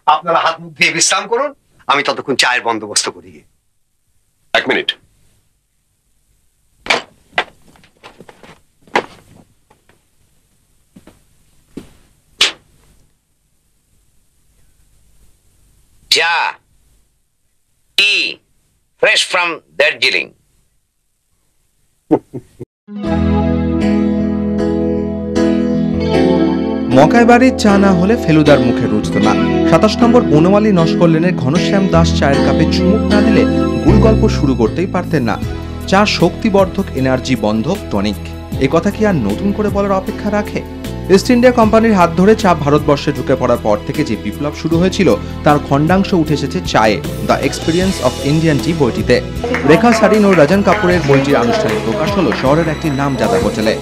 আপনারা হাত মুখ দিয়ে বিশ্রাম করুন, আমি ততক্ষণ চায়ের বন্দোবস্ত করি। 1 মিনিট। চা, টি, fresh from Darjeeling. মকাই বাড়ির চা না হলে ফেলুদার মুখে রুচত না। 27 নম্বর বনমালী নস্করলেনের ঘনশ্যাম দাস চায়ের কাপে চুমুক না দিলে গুল গল্প শুরু করতেই পারতেন না। চা শক্তিবর্ধক, এনার্জি বন্ধক, টনিক। এ কথা কি আর নতুন করে বলার অপেক্ষা রাখে? ইস্ট ইন্ডিয়া কোম্পানির হাত ধরে চা ভারতবর্ষে ঢুকে পড়ার পর থেকে যে বিপ্লব শুরু হয়েছিল তার খণ্ডাংশ উঠে এসেছে চায়ে, দ্য এক্সপিরিয়েন্স অফ ইন্ডিয়ান টি বইটিতে। রেখা সারিন ও রাজন কাপুরের বইটির আনুষ্ঠানিক প্রকাশ হলো শহরের একটি নামজাদা হোটেলে।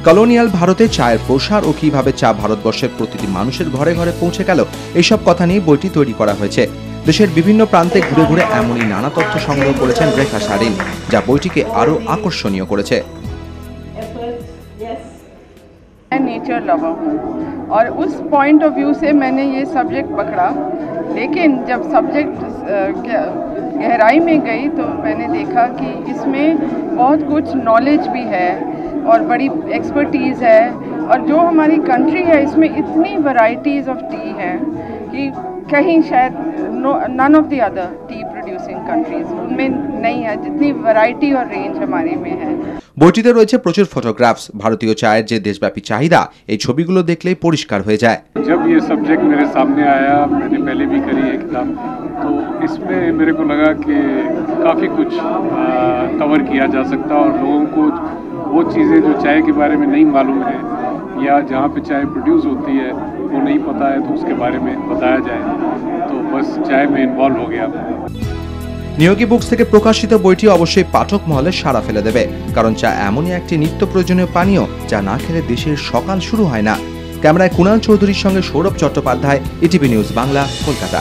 কলোনিয়াল ভারতে চায়ের প্রসার ও কিভাবে চা ভারতবর্ষের প্রতিটি মানুষের ঘরে ঘরে পৌঁছে গেল, এইসব কথা নিয়ে বইটি তৈরি করা হয়েছে। দেশের বিভিন্ন প্রান্তে ঘুরে ঘুরে এমনই নানা তথ্য সংগ্রহ করেছেন রেখা সারিন, যা বইটিকে আরো আকর্ষণীয় করেছে। नेचर लवर हूँ और उस पॉइंट ऑफ व्यू से मैंने ये सब्जेक्ट पकड़ा, लेकिन जब सब्जेक्ट गहराई में गई तो मैंने देखा कि इसमें बहुत कुछ नॉलेज भी है और बड़ी एक्सपर्टीज़ है, और जो हमारी कंट्री है इसमें इतनी वैरायटीज़ ऑफ टी है कि कहीं शायद none of the other tea producing countries उनमें नहीं है जितनी वैरायटी और रेंज हमारे में है। বইটিতে রয়েছে প্রচুর ফটোগ্রাফস। ভারতীয় চায়ের যে দেশব্যাপী চাহিদা, এই ছবিগুলো দেখলেই পরিষ্কার হয়ে যায়। जब ये सब्जेक्ट मेरे सामने आया, मैंने पहले भी करी है किताब, तो इसमें मेरे को लगा कि काफ़ी कुछ कवर किया जा सकता और लोगों को वो चीज़ें जो चाय के बारे में नहीं मालूम है या जहाँ पे चाय प्रोड्यूस होती है वो नहीं पता है, तो उसके बारे में बताया जाए। तो बस चाय में इन्वॉल्व हो गया। নিয়োগী বুকস থেকে প্রকাশিত বইটি অবশ্যই পাঠক মহলে সাড়া ফেলে দেবে, কারণ চা এমনই একটি নিত্য প্রয়োজনীয় পানীয় যা না খেলে দেশের সকাল শুরু হয় না। ক্যামেরায় কুণাল চৌধুরীর সঙ্গে সৌরভ চট্টোপাধ্যায়, ইটিভি নিউজ বাংলা, কলকাতা।